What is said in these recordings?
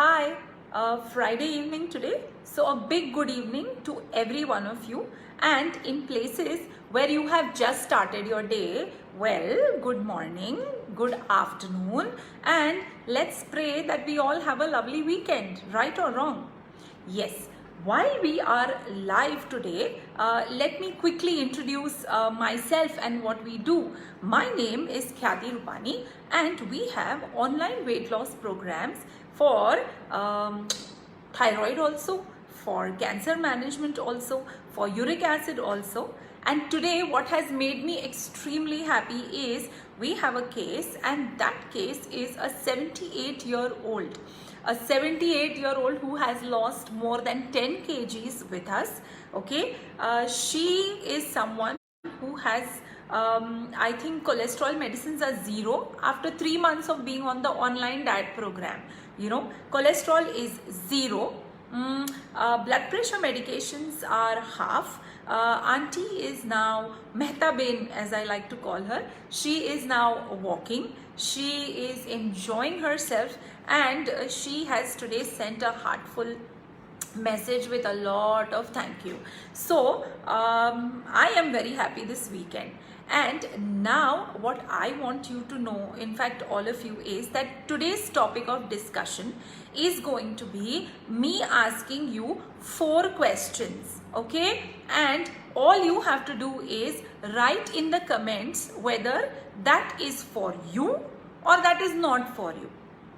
Hi, Friday evening today. So, a big good evening to every one of you. And in places where you have just started your day, well, good morning, good afternoon, and let's pray that we all have a lovely weekend, right or wrong? Yes. While we are live today, let me quickly introduce myself and what we do. My name is Khyati Rupani and we have online weight loss programs for thyroid also, for cancer management also, for uric acid also. And today what has made me extremely happy is we have a case, and that case is a 78-year-old. A 78-year-old who has lost more than 10 kgs with us. Okay, she is someone who has I think cholesterol medicines are 0 after 3 months of being on the online diet program. You know, cholesterol is 0. Blood pressure medications are half. Auntie is now Mehta Ben, as I like to call her. She is now walking. She is enjoying herself, and she has today sent a heartful message with a lot of thank you. So I am very happy this weekend. And now what I want you to know, in fact all of you, is that today's topic of discussion is going to be me asking you 4 questions. Okay, and all you have to do is write in the comments whether that is for you or that is not for you.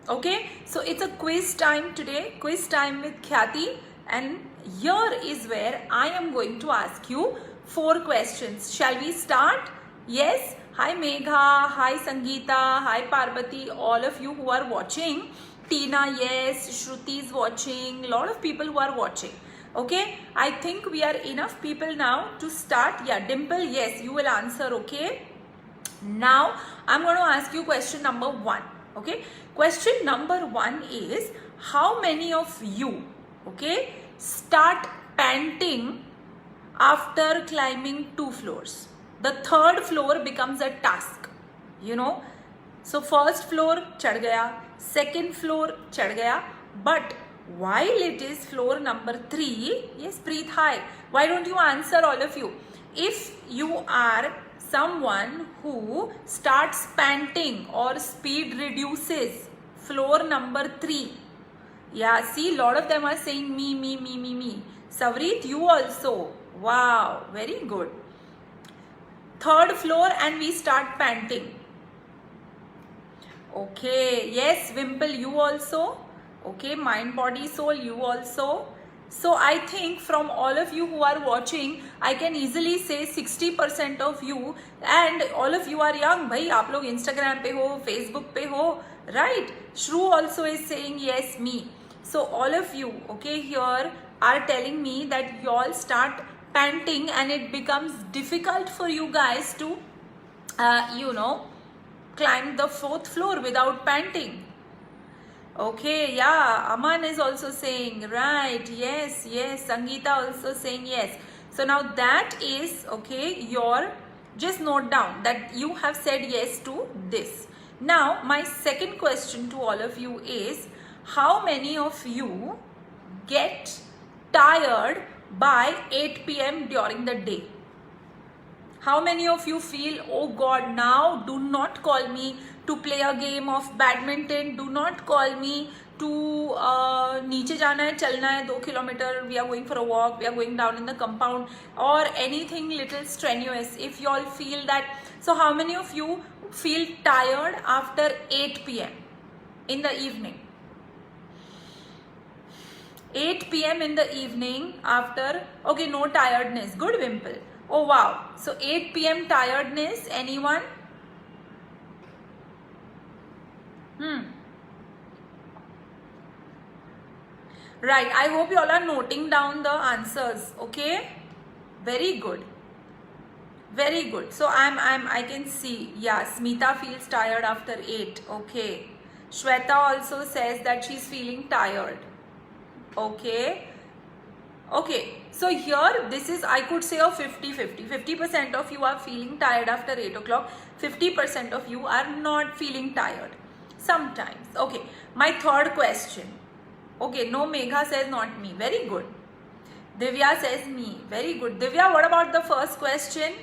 Okay, so it's a quiz time today, quiz time with Khyati, and here is where I am going to ask you 4 questions. Shall we start? Yes. Hi Megha, hi Sangeeta, hi Parvati, all of you who are watching. Tina, yes. Shruti is watching. Lot of people who are watching. Okay, I think we are enough people now to start. Yeah, Dimple, yes, you will answer. Okay, now I'm going to ask you question number 1. Okay, question number 1 is, how many of you, okay, start panting after climbing 2 floors? The 3rd floor becomes a task, you know. So first floor chad gaya, second floor chad gaya, but while it is floor number 3, yes, breathe high. Why don't you answer, all of you? If you are someone who starts panting or speed reduces floor number 3, yeah, see, lot of them are saying me. Savrit, you also. Wow, very good. 3rd floor and we start panting. Okay, yes, Wimple, you also. Okay, mind, body, soul, you also. So I think from all of you who are watching, I can easily say 60% of you, and all of you are young. Bhai, aap log Instagram pe ho, Facebook pe ho, right? Shru also is saying yes, me. So all of you, okay, here are telling me that you all start panting and it becomes difficult for you guys to, climb the 4th floor without panting. Okay, yeah, Aman is also saying, right, yes, Sangeeta also saying yes. So now that is, okay, just note down that you have said yes to this. Now, my second question to all of you is, how many of you get tired by 8 p.m. during the day? How many of you feel, oh God, now do not call me to play a game of badminton, do not call me to niche jana hai, chalna hai 2 kilometer, we are going for a walk, we are going down in the compound, or anything little strenuous, if you all feel that. So how many of you feel tired after 8 p.m. in the evening? 8 p.m. in the evening after, okay, no tiredness. Good, Wimple. Oh wow. So 8 p.m. tiredness, anyone? Right, I hope you all are noting down the answers. Okay, very good. Very good. So I can see, yeah, Smita feels tired after 8. Okay. Shweta also says that she's feeling tired. Okay. Okay, so here this is, I could say, a 50-50. 50% of you are feeling tired after 8 o'clock. 50% of you are not feeling tired sometimes. Okay, my third question. Okay, no, Megha says not me. Very good. Divya says me. Very good. Divya, what about the first question?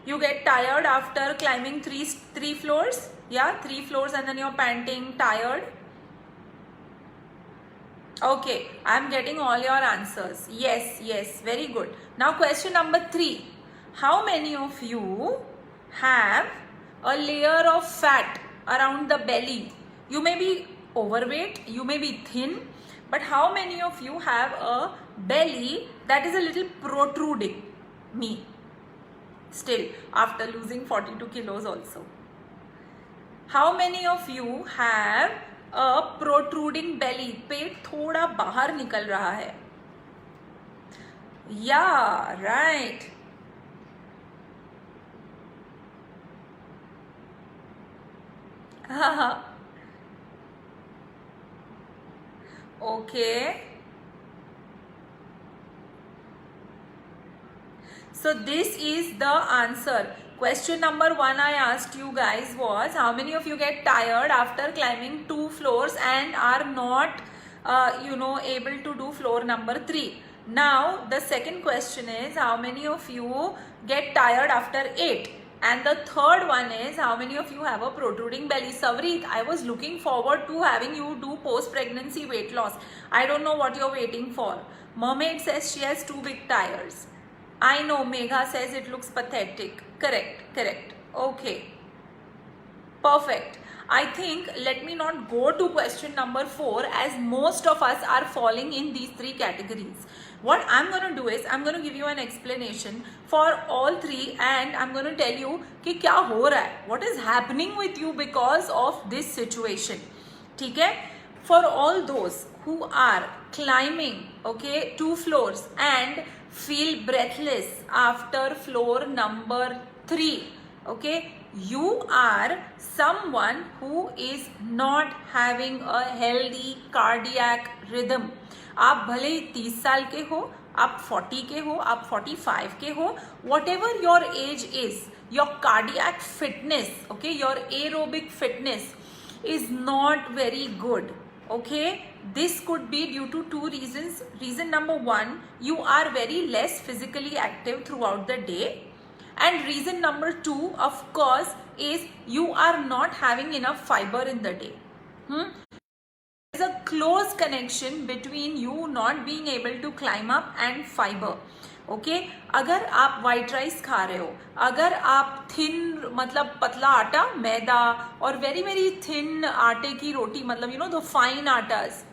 You get tired after climbing three floors? Yeah, 3 floors and then you're panting, tired. Okay, I'm getting all your answers. Yes, yes, very good. Now question number 3. How many of you have a layer of fat around the belly? You may be overweight, you may be thin, but how many of you have a belly that is a little protruding? Me. Still, after losing 42 kilos also. How many of you have a protruding belly? पेट थोड़ा बाहर निकल रहा है. Yeah, right. Okay. So this is the answer. Question number 1 I asked you guys was, how many of you get tired after climbing 2 floors and are not able to do floor number 3? Now the second question is, how many of you get tired after 8? And the third one is, how many of you have a protruding belly? Savreet, I was looking forward to having you do post-pregnancy weight loss. I don't know what you're waiting for. Mermaid says she has 2 big tires. I know, Megha says it looks pathetic. Correct, correct. Okay. Perfect. I think let me not go to question number 4, as most of us are falling in these 3 categories. What I'm going to do is, I'm going to give you an explanation for all 3 and I'm going to tell you कि क्या हो रहा है, what is happening with you because of this situation. ठीक है? For all those who are climbing, okay, 2 floors and feel breathless after floor number 3, okay, you are someone who is not having a healthy cardiac rhythm. आप भले ही 30 साल के हो, आप 40 के हो, आप 45 के हो, whatever your age is, your cardiac fitness, okay, your aerobic fitness is not very good. Okay, this could be due to 2 reasons. Reason number 1, you are very less physically active throughout the day. And reason number 2, of course, is you are not having enough fiber in the day. There is a close connection between you not being able to climb up and fiber. Okay अगर आप white rice खा रहे हो, अगर आप thin मतलब पतला आटा, मैदा और वेरी वेरी थिन आटे की रोटी, मतलब you know the fine attas,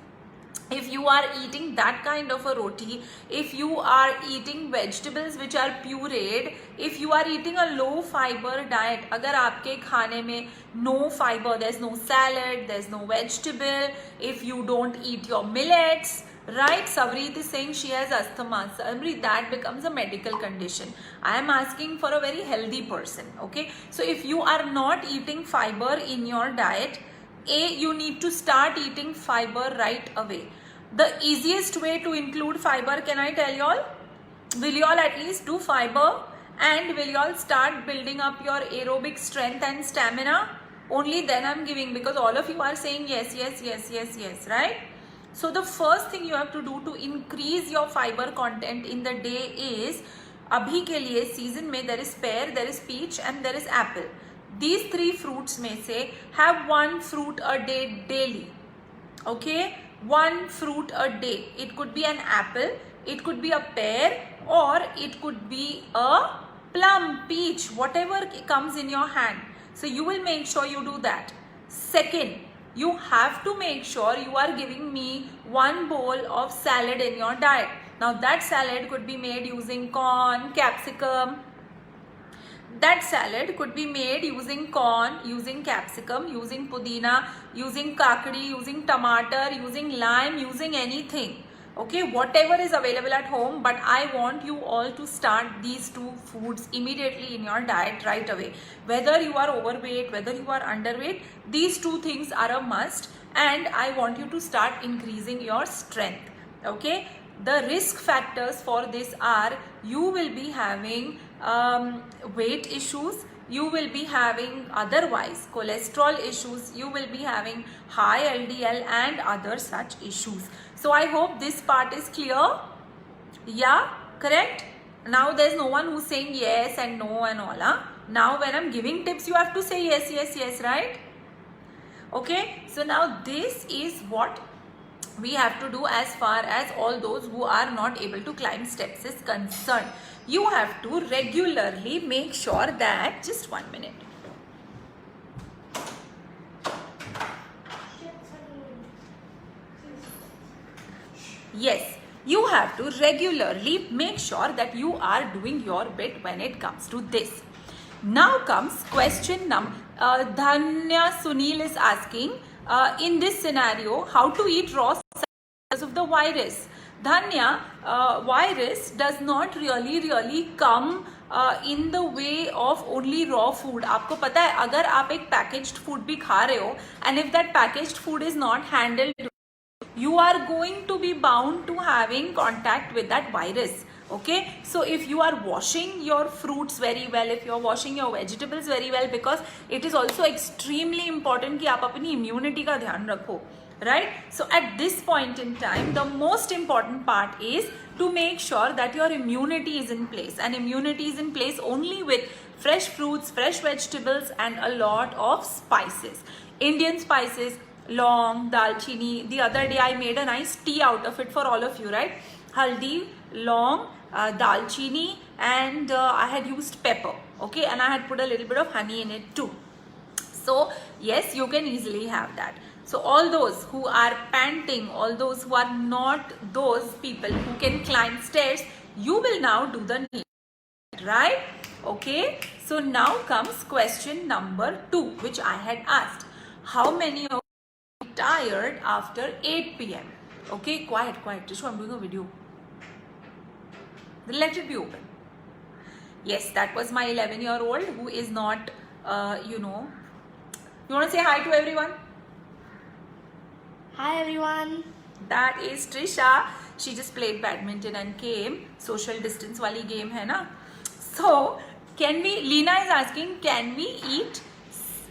if you are eating that kind of a roti, if you are eating vegetables which are pureed, if you are eating a low fiber diet, अगर आपके खाने में no fiber, there's no salad, there's no vegetable, if you don't eat your millets, right? Savreet is saying she has asthma. Savreet, that becomes a medical condition. I am asking for a very healthy person, okay? So if you are not eating fiber in your diet, you need to start eating fiber right away. The easiest way to include fiber, can I tell y'all? Will y'all at least do fiber and will y'all start building up your aerobic strength and stamina? Only then I'm giving, because all of you are saying yes, yes, yes, yes, yes, right? So the first thing you have to do to increase your fiber content in the day is, अभी के लिए season में there is pear, there is peach and there is apple. These 3 fruits में से have 1 fruit a day daily. Okay, 1 fruit a day. It could be an apple, it could be a pear, or it could be a plum, peach, whatever comes in your hand. So you will make sure you do that. Second, you have to make sure you are giving me 1 bowl of salad in your diet. Now that salad could be made using corn, capsicum. That salad could be made using corn, using capsicum, using pudina, using kakdi, using tomato, using lime, using anything. Okay, whatever is available at home, but I want you all to start these 2 foods immediately in your diet right away. Whether you are overweight, whether you are underweight, these 2 things are a must, and I want you to start increasing your strength. Okay, the risk factors for this are, you will be having weight issues, you will be having otherwise cholesterol issues, you will be having high LDL and other such issues. So I hope this part is clear. Yeah, correct? Now there's no one who's saying yes and no and all. Huh? Now when I'm giving tips, you have to say yes, yes, yes, right? Okay, so now this is what we have to do as far as all those who are not able to climb steps is concerned. You have to regularly make sure that, just 1 minute. Yes, you have to regularly make sure that you are doing your bit when it comes to this. Now comes question number, Dhanya Sunil is asking, in this scenario, how to eat raw because of the virus. Dhanya, virus does not really come in the way of only raw food. आपको पता है अगर आप एक packaged food भी खा रहे हो and if that packaged food is not handled, you are going to be bound to having contact with that virus. Okay, so if you are washing your fruits very well, if you are washing your vegetables very well, because it is also extremely important कि आप अपनी immunity का ध्यान रखो, right? So at this point in time, the most important part is to make sure that your immunity is in place, and immunity is in place only with fresh fruits, fresh vegetables and a lot of spices. Indian spices, long, dalchini. The other day I made a nice tea out of it for all of you, right? Haldi, long, dalchini, and I had used pepper, okay, and I had put a little bit of honey in it too. So yes, you can easily have that. So all those who are panting, all those who are not those people who can climb stairs, you will now do the knee, right? Okay, so now comes question number 2, which I had asked. How many of you are tired after 8 p.m? Okay, quiet, Tishu, I'm doing a video. Then let it be open. Yes, that was my 11-year-old who is not, you want to say hi to everyone? Hi everyone. That is Trisha. She just played badminton and came. Social distance wali game hai na. So, Lena is asking, can we eat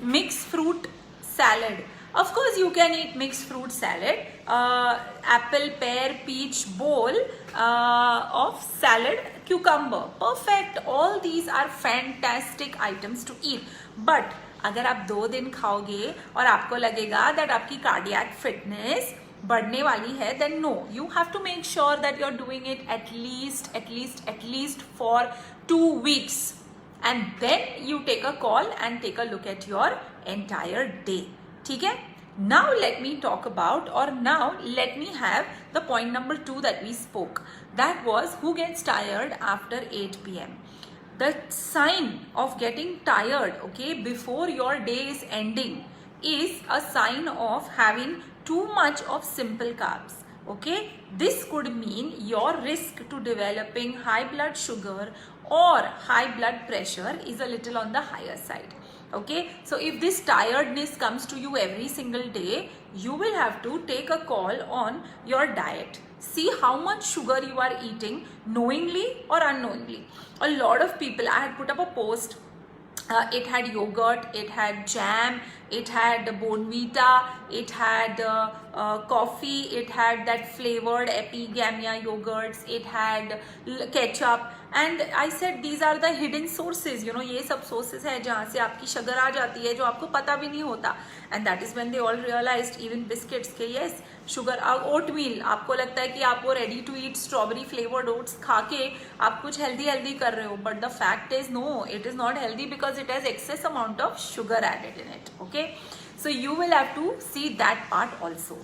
mixed fruit salad? Of course, you can eat mixed fruit salad. Apple, pear, peach bowl of salad, cucumber. Perfect. All these are fantastic items to eat. But अगर आप 2 दिन खाओगे और आपको लगेगा that आपकी cardiac fitness बढ़ने वाली है, then no, you have to make sure that you're doing it at least for 2 weeks, and then you take a call and take a look at your entire day. ठीक है? Now let me talk about, or now let me have the point number 2 that we spoke. That was who gets tired after 8 p.m. The sign of getting tired, okay, before your day is ending is a sign of having too much of simple carbs. Okay, this could mean your risk to developing high blood sugar or high blood pressure is a little on the higher side. Okay, so if this tiredness comes to you every single day, you will have to take a call on your diet. See how much sugar you are eating, knowingly or unknowingly. A lot of people, I had put up a post, it had yogurt, it had jam, it had Bonvita, it had coffee, it had that flavored Epigamia yogurts, it had ketchup, and I said these are the hidden sources, ये सब sources है जहाँ से आपकी sugar आ जाती है जो आपको पता भी नहीं होता. And that is when they all realized, even biscuits के yes, sugar, oatmeal, आपको लगता है कि आप वो ready to eat strawberry flavored oats खा के आप कुछ healthy कर रहे हो, but the fact is no, it is not healthy because it has excess amount of sugar added in it. Okay, so you will have to see that part also.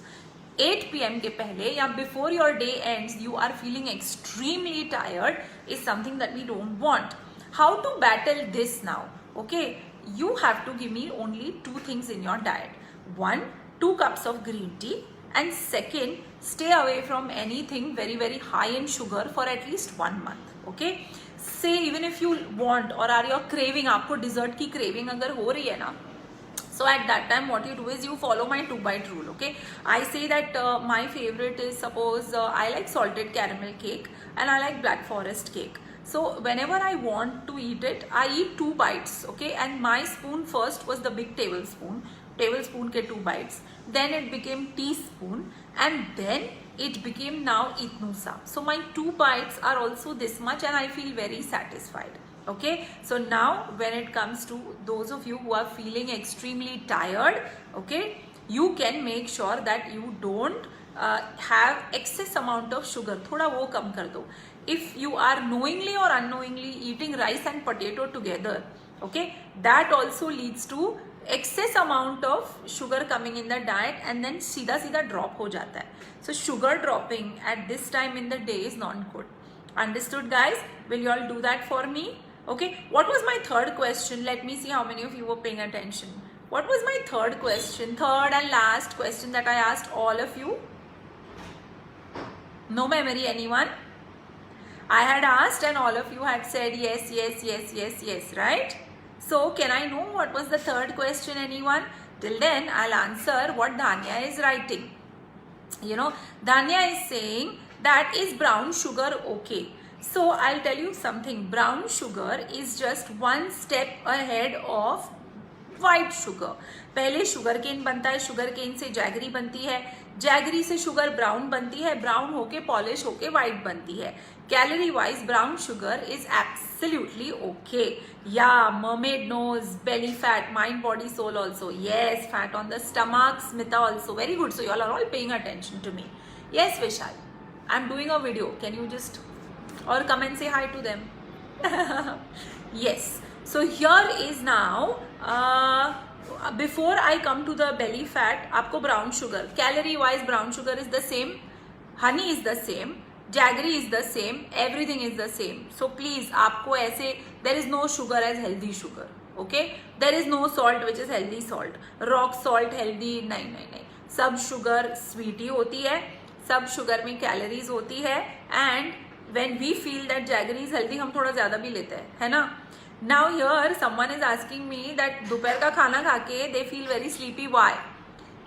8 p.m. के पहले या before your day ends, you are feeling extremely tired is something that we don't want. How to battle this now? Okay, you have to give me only 2 things in your diet. 1, 2 cups of green tea, and second, stay away from anything very high in sugar for at least 1 month. Okay, say even if you want or are you craving, आपको dessert की craving अगर हो रही है ना, so at that time what you do is you follow my 2-bite rule. Okay, I say that my favorite is, suppose I like salted caramel cake and I like black forest cake. So whenever I want to eat it, I eat 2 bites, okay, and my spoon first was the big tablespoon ke 2 bites, then it became teaspoon, and then it became now itnusa. So my 2 bites are also this much and I feel very satisfied. Okay, so now when it comes to those of you who are feeling extremely tired, okay, you can make sure that you don't have excess amount of sugar. थोड़ा वो कम कर दो. If you are knowingly or unknowingly eating rice and potato together, okay, that also leads to excess amount of sugar coming in the diet and then सीधा सीधा drop हो जाता है. So sugar dropping at this time in the day is not good. Understood, guys? Will you all do that for me? Okay, what was my third question? Let me see how many of you were paying attention. What was my third question? Third and last question that I asked all of you. No memory, anyone? I had asked and all of you had said yes, yes, yes, yes, yes, right? So can I know what was the third question, anyone? Till then, I'll answer what Dhanya is writing. You know, Dhanya is saying that is brown sugar okay? So I'll tell you something. Brown sugar is just one step ahead of white sugar. पहले sugar cane बनता है, sugar cane से jaggery बनती है, jaggery से sugar brown बनती है, brown होके पॉलिश होके व्हाइट बनती है. Calorie wise, brown sugar is absolutely okay. Yeah, mermaid nose, belly fat, mind, body, soul also. Yes, fat on the stomach, Smita also. Very good. So you all are all paying attention to me. Yes, Vishal. I'm doing a video. Can you just or come and say hi to them? Yes. So here is now, before I come to the belly fat, आपको brown sugar, calorie wise brown sugar is the same, honey is the same, jaggery is the same, everything is the same. So please आपको ऐसे, there is no sugar as healthy sugar, okay? There is no salt which is healthy salt, rock salt healthy, नहीं. सब sugar sweet ही होती है, सब sugar में calories होती है, and when we feel that jaggery is healthy, हम थोड़ा ज़्यादा भी लेते हैं, है ना? Now here someone is asking me that दोपहर का खाना खा के they feel very sleepy. Why?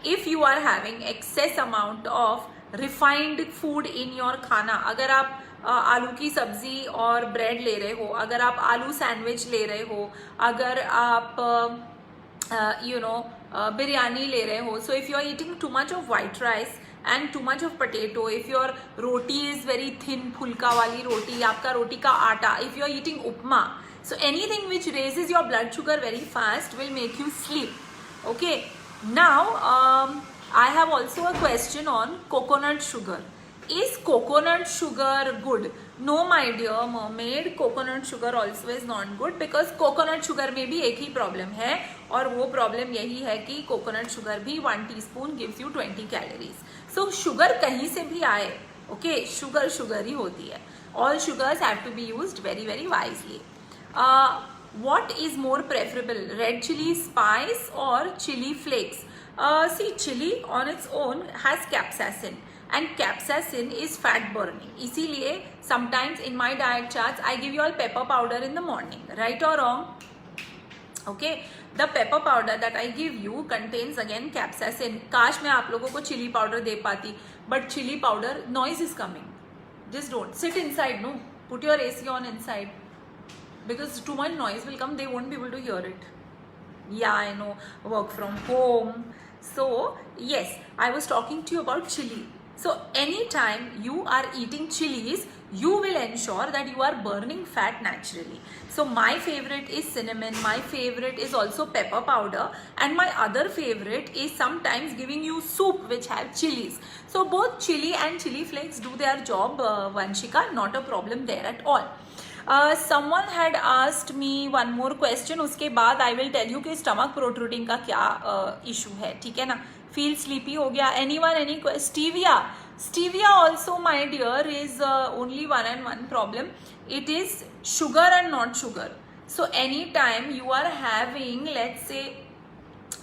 If you are having excess amount of refined food in your खाना, अगर आप आलू की सब्जी और ब्रेड ले रहे हो, अगर आप आलू सैंडविच ले रहे हो, अगर आप बिरयानी ले रहे हो, so if you are eating too much of white rice and too much of potato, if your roti is very thin, फुल्का वाली रोटी, आपका रोटी का आटा, if you are eating upma, so anything which raises your blood sugar very fast will make you sleep. Okay, now I have also a question on coconut sugar. Is coconut sugar good? No, my dear mermaid, coconut sugar also is not good because coconut sugar में भी एक ही problem है और वो problem यही है कि coconut sugar भी 1 teaspoon gives you 20 calories. So sugar कहीं से भी आए, okay, sugar ही होती है. All sugars have to be used very, very wisely. What is more preferable, red chili spice or chili flakes? See, chili on its own has capsaicin and capsaicin is fat burning. इसीलिए sometimes in my diet charts I give you all pepper powder in the morning, right or wrong? Okay, the pepper powder that I give you contains again capsaicin. काश मैं आप लोगों को chili powder दे पाती, but chili powder, noise is coming. Just don't sit inside, no. Put your AC on inside. Because too much noise will come, they won't be able to hear it. Yeah, I know, work from home. So yes, I was talking to you about chili. So anytime you are eating chilies, you will ensure that you are burning fat naturally. So my favorite is cinnamon, my favorite is also pepper powder, and my other favorite is sometimes giving you soup which have chilies. So both chili and chili flakes do their job, Vanshika, not a problem there at all. Someone had asked me one more question, उसके बाद I will tell you कि stomach protruding का क्या issue है, ठीक है ना? Feel sleepy हो गया? Anyone, any question? Stevia also, my dear, is only one and one problem. It is sugar and not sugar. So anytime you are having, let's say,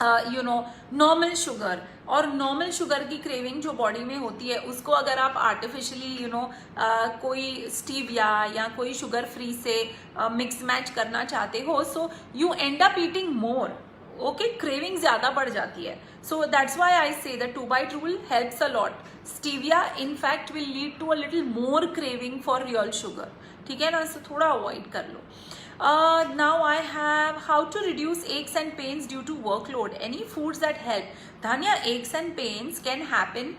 normal sugar और normal sugar की craving जो body में होती है उसको अगर आप artificially कोई स्टीविया या कोई शुगर फ्री से मिक्स मैच करना चाहते हो, so you end up eating more. Okay, craving ज्यादा बढ़ जाती है. So that's why I say the 2x rule helps a lot. Stevia in fact will lead to a little more craving for real sugar. ठीक है ना, सो थोड़ा avoid कर लो. Now I have how to reduce aches and pains due to workload. Any foods that help? Dhanya, aches and pains can happen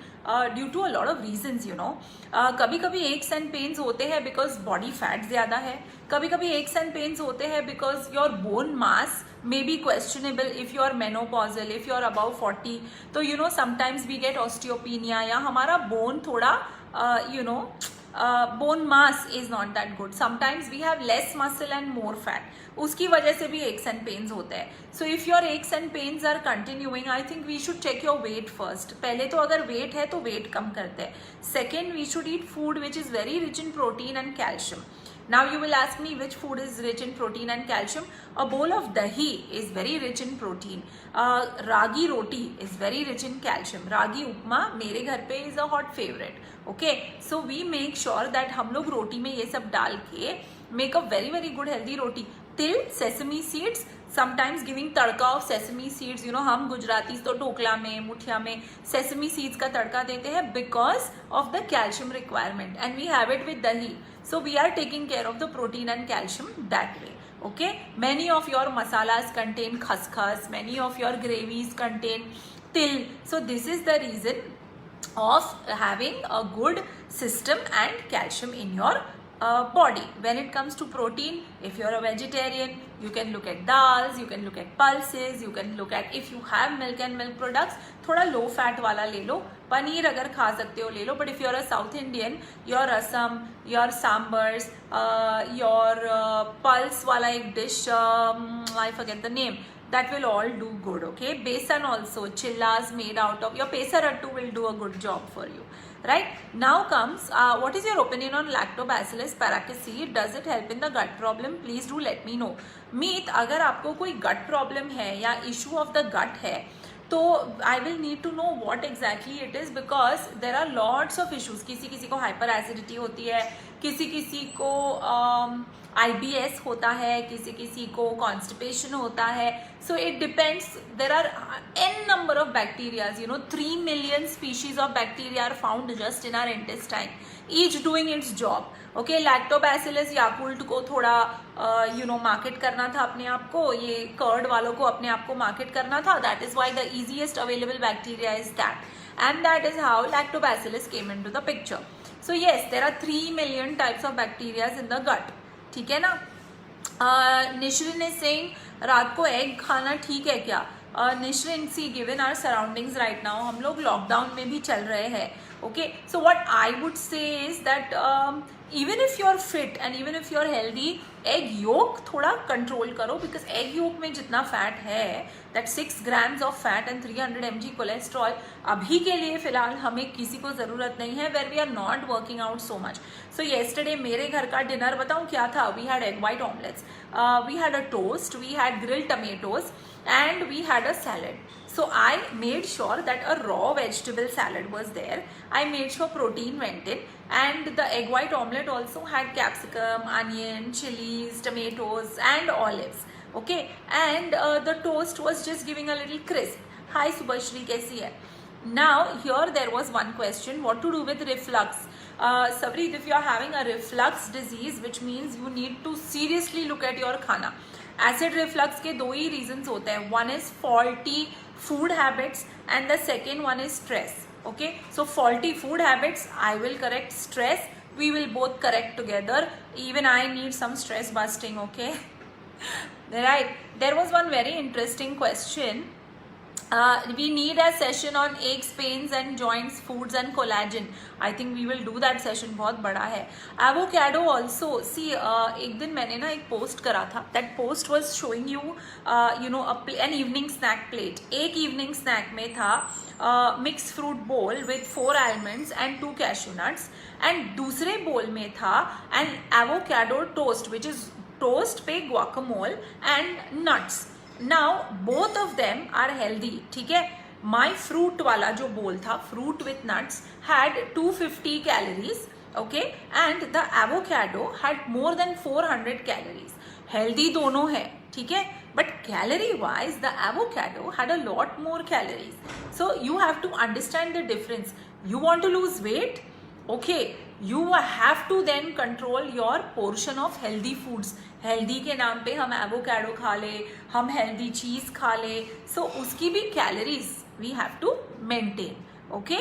due to a lot of reasons, you know. कभी कभी aches and pains होते हैं because body fat ज़्यादा है. कभी कभी aches and pains होते हैं because your bone mass may be questionable if you are menopausal, if you are above 40. तो you know sometimes we get osteopenia या हमारा bone थोड़ा you know bone mass is not that good. Sometimes we have less muscle and more fat. उसकी वजह से भी aches and pains होते हैं. So if your aches and pains are continuing, I think we should check your weight first. पहले तो अगर weight है तो weight कम करते हैं. Second, we should eat food which is very rich in protein and calcium. Now you will ask me which food is rich in protein and calcium. A bowl of dahi is very rich in protein. Ragi roti is very rich in calcium. Ragi upma मेरे घर पे is a hot favorite. Okay, so we make sure that हम लोग रोटी में ये सब डाल के make a very very good healthy roti. Till sesame seeds, sometimes giving tadka of sesame seeds. You know हम गुजराती तो ढोकला में मुठिया में sesame seeds का तड़का देते हैं because of the calcium requirement, and we have it with dahi. So we are taking care of the protein and calcium that way. Okay, many of your masalas contain khaskhas, many of your gravies contain til. So this is the reason of having a good system and calcium in your body. When it comes to protein, if you're a vegetarian, you can look at dals, you can look at pulses, you can look at, if you have milk and milk products, थोड़ा low fat वाला ले लो. पनीर अगर खा सकते हो ले लो. But if you're a South Indian, your rasam, your sambars, your pulse वाला एक dish, I forget the name, that will all do good. Okay, besan also, chillas made out of, your pesarattu will do a good job for you. Right, now comes what is your opinion on lactobacillus paracasi? Does it help in the gut problem? Please do let me know. मीत, अगर आपको कोई gut problem है या issue of the gut है तो I will need to know what exactly it is, because there are lots of issues. किसी किसी को hyper acidity होती है, किसी किसी को IBS होता है, किसी किसी को constipation होता है. So it depends. There are n number of bacteria. You know, 3 million species of bacteria are found just in our intestine, each doing its job. Okay, lactobacillus Yakult को थोड़ा you know market करना था अपने आप को, ये curd वालों को अपने आप को market करना था. That is why the easiest available bacteria is that, and that is how lactobacillus came into the picture. So yes, there are 3 million types of bacteria in the gut. ठीक है ना. Nishrin is saying रात को egg खाना ठीक है क्या? Nishrin, see, given our surroundings right now, हम लोग लॉकडाउन में भी चल रहे हैं. Okay, so what I would say is that even if you're fit and even if you're healthy, egg yolk थोड़ा control करो, because egg yolk में जितना fat है, that 6 grams of fat and 300 mg cholesterol, अभी के लिए फिलहाल हमें किसी को ज़रूरत नहीं है, where we are not working out so much. So yesterday मेरे घर का dinner बताऊँ क्या था? We had egg white omelets, we had a toast, we had grilled tomatoes, and we had a salad. So I made sure that a raw vegetable salad was there. I made sure protein went in, and the egg white omelette also had capsicum, onion, chilies, tomatoes and olives. Okay, and the toast was just giving a little crisp. Hi Subhashri, kaisi hai? Now here there was one question, what to do with reflux? Sabri, if you are having a reflux disease, which means you need to seriously look at your khana. Acid reflux के दो ही reasons होते हैं. One is faulty food habits and the second one is stress. Okay, so faulty food habits, I will correct. Stress, we will both correct together. Even I need some stress busting. Okay, right. There was one very interesting question. We need a session on aches, pains and joints, foods and collagen. I think we will do that session. बहुत बड़ा है. Avocado also. See, एक दिन मैंने ना एक post करा था. That post was showing you, you know, an evening snack plate. एक evening snack में था mixed fruit bowl with 4 almonds and 2 cashew nuts. And दूसरे bowl में था an avocado toast, which is toast पे guacamole and nuts. Now both of them are healthy. ठीक है. My fruit वाला जो bowl था, fruit with nuts, had 250 calories. Okay, and the avocado had more than 400 calories. Healthy दोनों है. ठीक है. But calorie wise, the avocado had a lot more calories. So you have to understand the difference. You want to lose weight? Okay, you have to then control your portion of healthy foods. Healthy के नाम पे हम avocado खा ले, हम healthy चीज खा ले, सो उसकी भी calories we have to maintain. Okay,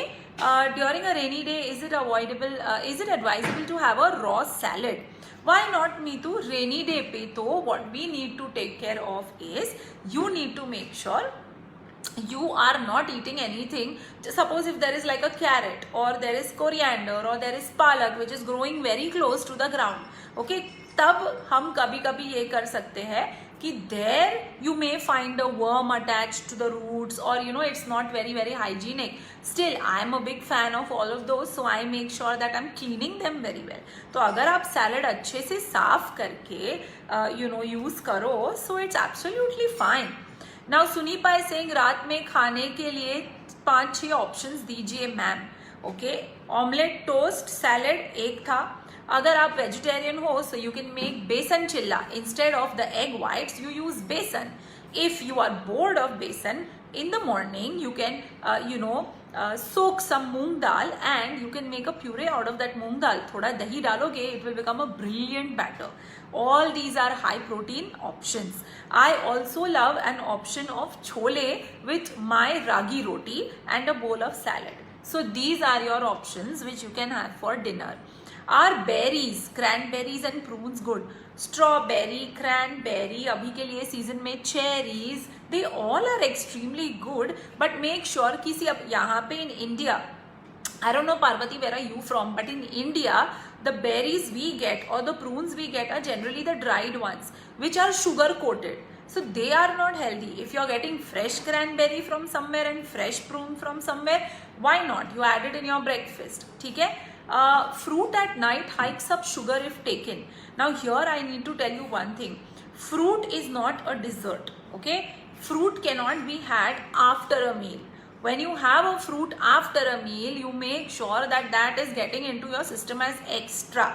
during a rainy day, is it advisable to have a raw salad? Why not, Meetu? Rainy day pe to what we need to take care of is you need to make sure you are not eating anything. Suppose if there is like a carrot or there is coriander or there is palak which is growing very close to the ground, okay, तब हम कभी कभी ये कर सकते हैं कि there you may find a worm attached to the roots, or you know it's not very very hygienic. Still I am a big fan of all of those, so I make sure that I'm cleaning them very well. तो अगर आप salad अच्छे से साफ करके use करो, so it's absolutely fine. Now सुनीपा is saying रात में खाने के लिए 5-6 ऑप्शंस दीजिए ma'am. Okay, omelette, toast, salad एक था. अगर आप वेजिटेरियन हो, so you can make besan chilla instead of the egg whites. You use besan. If you are bored of besan, in the morning you can soak some moong dal and you can make a puree out of that moong dal. थोड़ा दही डालोगे, it will become a brilliant batter. All these are high protein options. I also love an option of chole with my ragi roti and a bowl of salad. So these are your options which you can have for dinner. Are berries, cranberries and prunes good? Strawberry, cranberry, अभी के लिए season में cherries, they all are extremely good. But make sure किसी अब यहाँ पे in India, I don't know Parvati where are you from, but in India the berries we get or the prunes we get are generally the dried ones which are sugar coated. So they are not healthy. If you are getting fresh cranberry from somewhere and fresh prune from somewhere, why not? You add it in your breakfast. ठीक है? Fruit at night hikes up sugar if taken. Now here I need to tell you one thing. Fruit is not a dessert. Okay? Fruit cannot be had after a meal. When you have a fruit after a meal, you make sure that that is getting into your system as extra.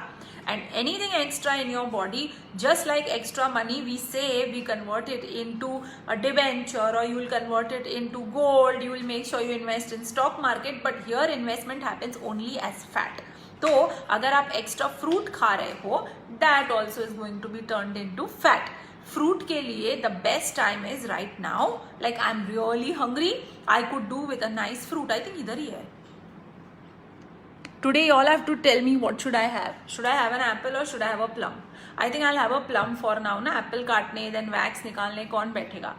And anything extra in your body, just like extra money we save, we convert it into a debenture or you will convert it into gold, you will make sure you invest in stock market, but here investment happens only as fat. तो अगर आप extra fruit खा रहे हो, that also is going to be turned into fat. Fruit के लिए the best time is right now. Like I'm really hungry, I could do with a nice fruit. I think इधर ही है. Today you all have to tell me what should I have. Should I have an apple or should I have a plum? I think I'll have a plum for now. ना apple काटने then wax निकालने कौन बैठेगा?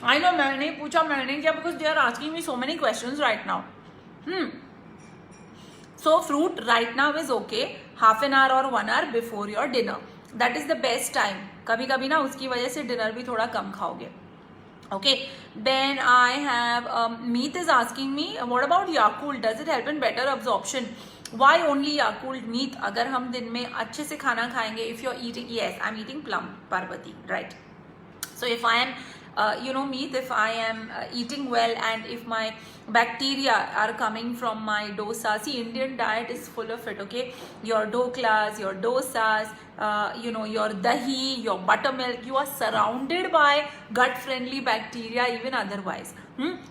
I know मैंने नहीं पूछा, मैंने नहीं किया because they are asking me so many questions right now. So fruit right now is okay. Half an hour or 1 hour before your dinner. That is the best time. कभी कभी ना उसकी वजह से dinner भी थोड़ा कम खाओगे. Okay, then I have Meet is asking me, what about Yakult? Does it help in better absorption? Why only Yakult? Meet, अगर हम दिन में अच्छे से खाना खाएंगे, if you're eating, yes, I'm eating plum, Parvati, right? So if I am, Meet, if I am eating well and if my bacteria are coming from my dosa, see, Indian diet is full of it, okay? Your doklas, your dosas, your dahi, your buttermilk, you are surrounded by gut-friendly bacteria even otherwise.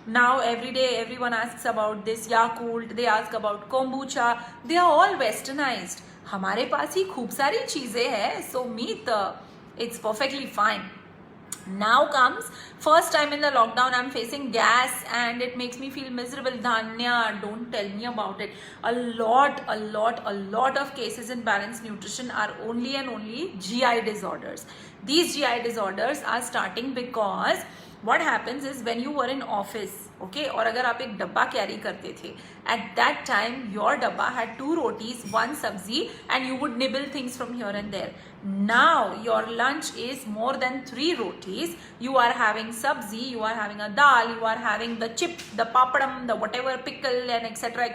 Now every day everyone asks about this Yakult, they ask about kombucha, they are all westernized. हमारे पास ही खूब सारी चीजें हैं, so Meet, it's perfectly fine. Now comes first time in the lockdown I'm facing gas and it makes me feel miserable. Dhanya, don't tell me about it. A lot of cases in balanced nutrition are only and only GI disorders. These GI disorders are starting because what happens is when you were in office, okay, और अगर आप एक डब्बा carry करते थे, at that time your डब्बा had 2 rotis, 1 sabzi and you would nibble things from here and there. Now your lunch is more than 3 rotis. You are having sabzi, you are having a dal, you are having the chip, the papadam, the whatever pickle and etc,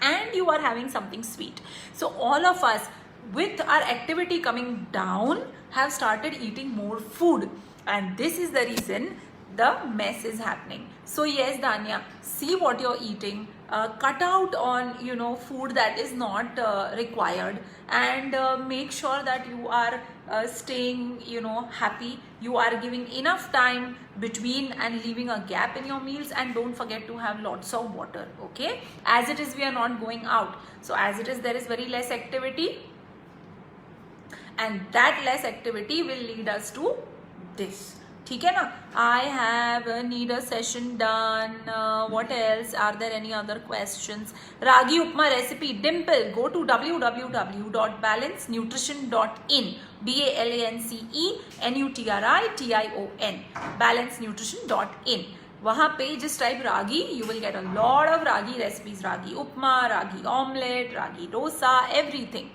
and you are having something sweet. So all of us with our activity coming down have started eating more food, and this is the reason the mess is happening. So yes, Danya, see what you're eating, cut out on food that is not required, and make sure that you are staying happy. You are giving enough time between and leaving a gap in your meals, and don't forget to have lots of water. Okay, as it is we are not going out, so as it is there is very less activity, and that less activity will lead us to this. ठीक है ना? I have need a session done. What else? Are there any other questions? Ragi upma recipe. Dimple, go to www.balancenutrition.in. BALANCENUTRITION. Balancenutrition.in. वहाँ पे just type ragi, you will get a lot of ragi recipes. Ragi upma, ragi omelette, ragi dosa, everything.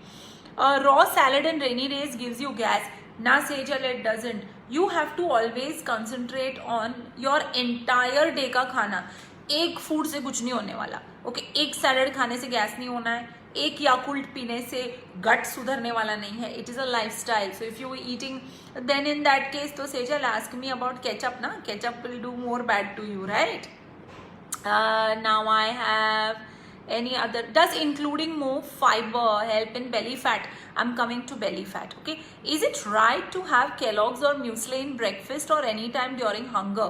Raw salad in rainy days gives you gas. Na Sejal, it doesn't. You have to always concentrate on your entire day का खाना. एक food से कुछ नहीं होने वाला. Okay, एक salad खाने से गैस नहीं होना है, एक याकुल्ट पीने से गट सुधरने वाला नहीं है. It is a lifestyle. So if you eating, then in that case तो Sejal ask me about ketchup ना. Ketchup will do more bad to you, right? Now I have any other. Does including more fiber help in belly fat? I'm coming to belly fat. Okay, is it right to have Kellogg's or muesli in breakfast or anytime during hunger?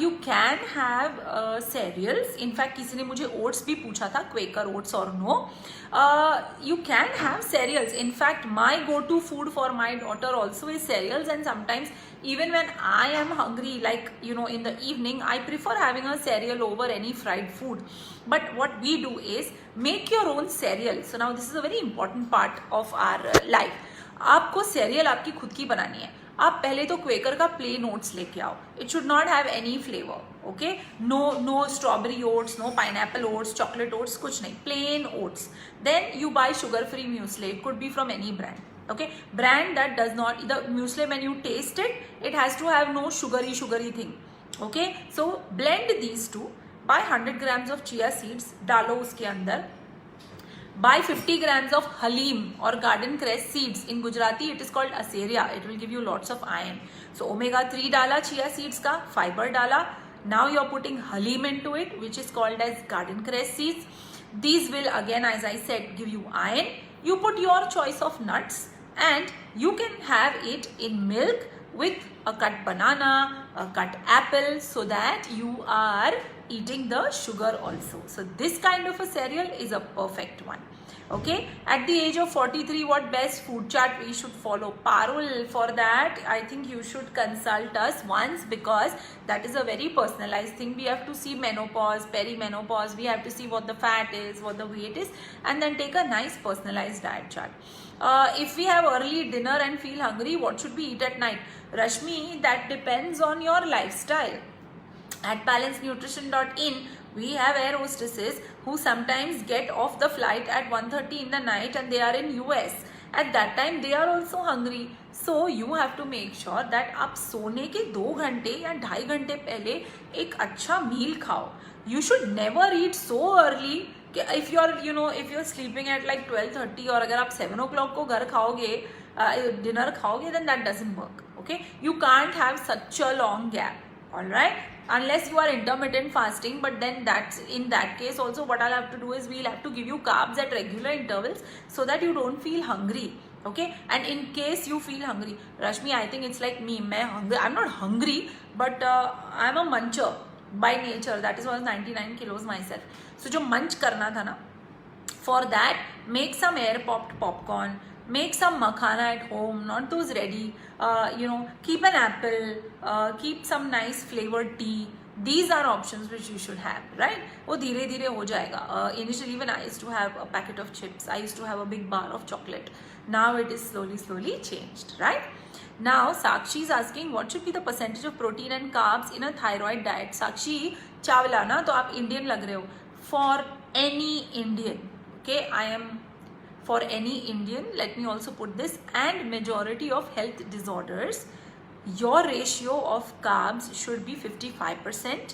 You can have cereals. In fact, किसी ने मुझे oats भी पूछा था, Quaker oats or no. You can have cereals. In fact, my go-to food for my daughter also is cereals, and sometimes even when I am hungry, like in the evening, I prefer having a cereal over any fried food. But what we do is make your own cereal. So now this is a very important part of our life. आपको cereal आपकी खुद की बनानी है. आप पहले तो Quaker का प्लेन ओट्स लेके आओ. It should not have any flavour. Okay, no strawberry oats, no pineapple oats, chocolate oats, कुछ नहीं, plain oats. Then you buy sugar free muesli. It could be from any brand. Okay, brand that does not, the muesli when you taste it, it has to have no sugary thing. Okay, so blend these two. Buy 100 grams of chia seeds, डालो उसके अंदर. Buy 50 grams of halim or garden cress seeds. In Gujarati it is called aseria. It will give you lots of iron. So omega 3 डाला chia seeds का, fiber डाला. Now you are putting halim into it, which is called as garden cress seeds. These will again, as I said, give you iron. You put your choice of nuts, and you can have it in milk with a cut banana, a cut apple, so that you are eating the sugar also. So this kind of a cereal is a perfect one. Okay, at the age of 43, what best food chart we should follow? Parul, for that I think you should consult us once, because that is a very personalized thing. We have to see menopause, perimenopause, we have to see what the fat is, what the weight is, and then take a nice personalized diet chart. If we have early dinner and feel hungry, what should we eat at night? Rashmi, that depends on your lifestyle. At balancenutrition.in, we have air hostesses who sometimes get off the flight at 1:30 in the night and they are in US. At that time they are also hungry. So you have to make sure that आप सोने के 2 घंटे या 2.5 घंटे पहले एक अच्छा मील खाओ. You should never eat so early. If you are if you are sleeping at like 12:30, और अगर आप 7 o'clock को घर खाओगे, dinner खाओगे, then that doesn't work. Okay, you can't have such a long gap. All right, unless you are intermittent fasting, but then that's in that case also what I'll have to do is we'll have to give you carbs at regular intervals so that you don't feel hungry. Okay, and in case you feel hungry, Rashmi, I think it's like me. I'm not hungry, but I'm a muncher by nature. That is why I was 99 kilos myself. So जो munch करना था ना, for that make some air popped popcorn, make some makhana at home, not those ready. Keep an apple, keep some nice flavored tea. These are options which you should have, right? वो धीरे धीरे हो जाएगा. Initially when I used to have a packet of chips, I used to have a big bar of chocolate. Now it is slowly changed, right? Now Sakshi is asking what should be the percentage of protein and carbs in a thyroid diet. Sakshi, Chawla ना तो आप Indian लग रहे हो. For any Indian, okay, I am for any Indian, let me also put this, and majority of health disorders, your ratio of carbs should be 55%,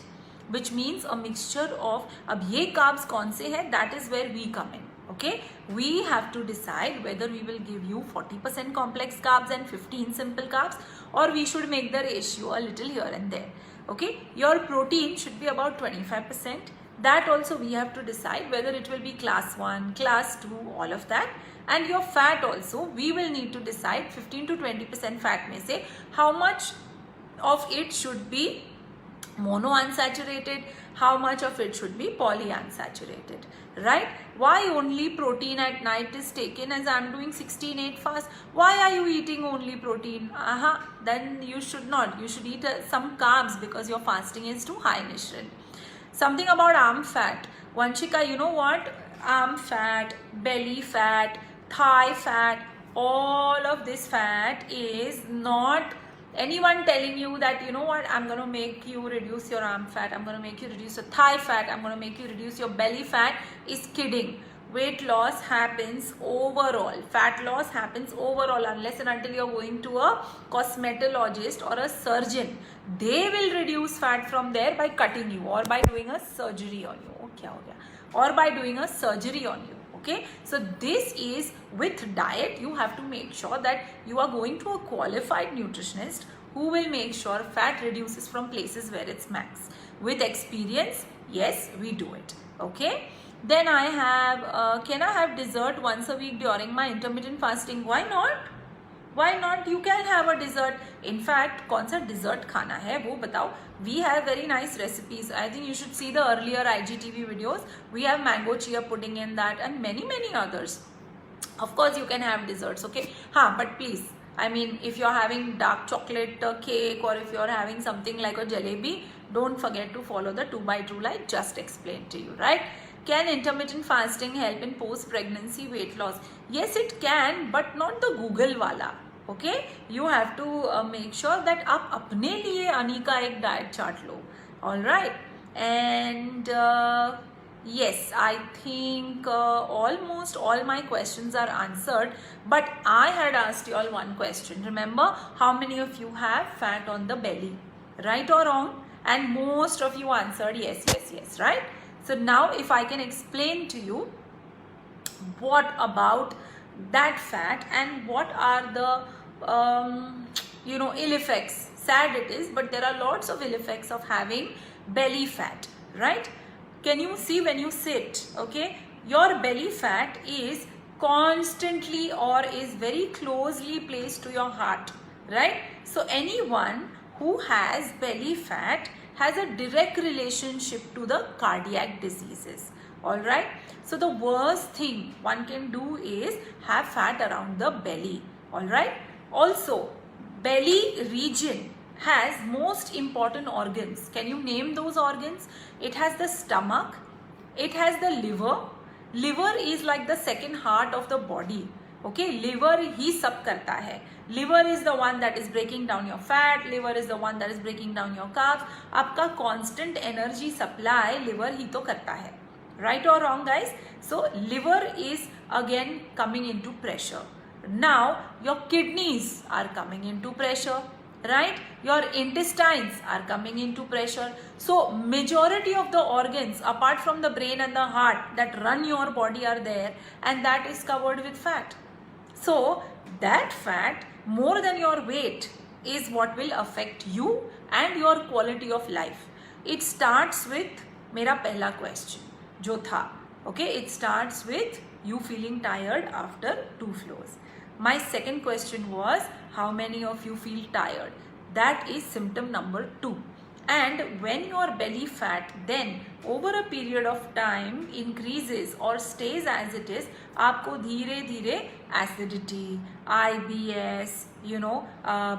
which means a mixture of, अब ये carbs कौन से हैं, that is where we come in. Okay, we have to decide whether we will give you 40% complex carbs and 15 simple carbs, or we should make the ratio a little here and there. Okay, your protein should be about 25%. That also we have to decide whether it will be class 1, class 2, all of that. And your fat also, we will need to decide 15 to 20% fat may say how much of it should be monounsaturated, how much of it should be polyunsaturated, right? Why only protein at night is taken as I'm doing 16-8 fast? Why are you eating only protein? Then you should not. You should eat some carbs because your fasting is too high nutrient. Something about arm fat. Vanshika, you know what? Arm fat, belly fat, thigh fat, all of this fat is not anyone telling you that, you know what, I'm going to make you reduce your arm fat, I'm going to make you reduce your thigh fat, I'm going to make you reduce your belly fat, is kidding. Weight loss happens overall. Fat loss happens overall unless and until you're going to a cosmetologist or a surgeon. They will reduce fat from there by cutting you or by doing a surgery on you. Oh, kya ho gaya? Or by doing a surgery on you. Okay, so this is with diet. You have to make sure that you are going to a qualified nutritionist who will make sure fat reduces from places where it's max. With experience, yes, we do it. Okay, then I have, can I have dessert once a week during my intermittent fasting? Why not? Why not? You can have a dessert. In fact, कौन सा dessert खाना है वो बताओ. We have very nice recipes. I think you should see the earlier IGTV videos. We have mango chia pudding in that and many others. Of course, you can have desserts. Okay, but please, I mean, if you're having dark chocolate cake or if you're having something like a jalebi, don't forget to follow the 2x2 rule I just explained to you, right? Can intermittent fasting help in post-pregnancy weight loss? Yes, it can, but not the Google wala. Okay, you have to make sure that आप अपने लिए अनी का एक diet chart low. All right, and yes, I think almost all my questions are answered, but I had asked you all one question. Remember, how many of you have fat on the belly? Right or wrong? And most of you answered yes, right? So now if I can explain to you what about that fat and what are the ill effects. Sad it is, but there are lots of ill effects of having belly fat, right? Can you see when you sit, okay, your belly fat is constantly or is very closely placed to your heart, right? So anyone who has belly fat has a direct relationship to the cardiac diseases. All right, so the worst thing one can do is have fat around the belly. All right, also belly region has most important organs. Can you name those organs? It has the stomach, it has the liver. Liver is like the second heart of the body. Okay, liver ही सब करता है. Liver is the one that is breaking down your fat. Liver is the one that is breaking down your carbs. आपका constant energy supply liver ही तो करता है. Right or wrong, guys? So liver is again coming into pressure. Now your kidneys are coming into pressure, right? Your intestines are coming into pressure. So majority of the organs apart from the brain and the heart that run your body are there, and that is covered with fat. So that fat more than your weight is what will affect you and your quality of life. It starts with मेरा पहला question जो था, okay, it starts with you feeling tired after 2 floors. My second question was how many of you feel tired? That is symptom number 2. And when your belly fat then over a period of time increases or stays as it is, आपको धीरे धीरे acidity, IBS,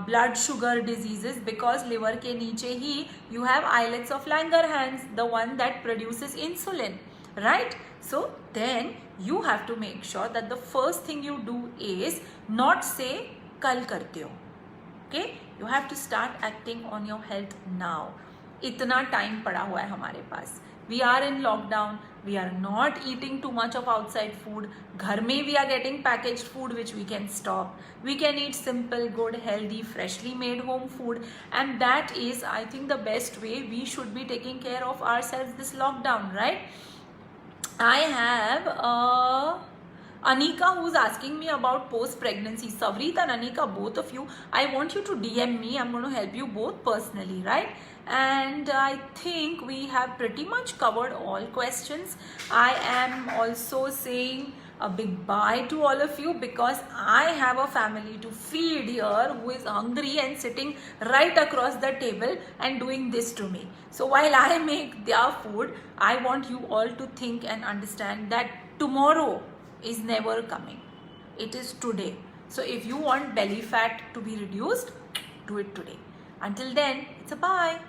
blood sugar diseases, because liver के नीचे ही you have islets of Langerhans, the one that produces insulin, right? So then you have to make sure that the first thing you do is not say कल करते हो. Okay, you have to start acting on your health now. इतना time पड़ा हुआ है हमारे पास. We are in lockdown. We are not eating too much of outside food. घर में we are getting packaged food which we can stop. We can eat simple, good, healthy, freshly made home food, and that is, I think, the best way we should be taking care of ourselves this lockdown, right? I have Anika who's asking me about post-pregnancy. Savrit and Anika, both of you, I want you to DM me. I'm going to help you both personally, right? And I think we have pretty much covered all questions. I am also saying a big bye to all of you because I have a family to feed here who is hungry and sitting right across the table and doing this to me. So while I make their food, I want you all to think and understand that tomorrow is never coming. It is today. So if you want belly fat to be reduced, do it today. Until then, it's a bye.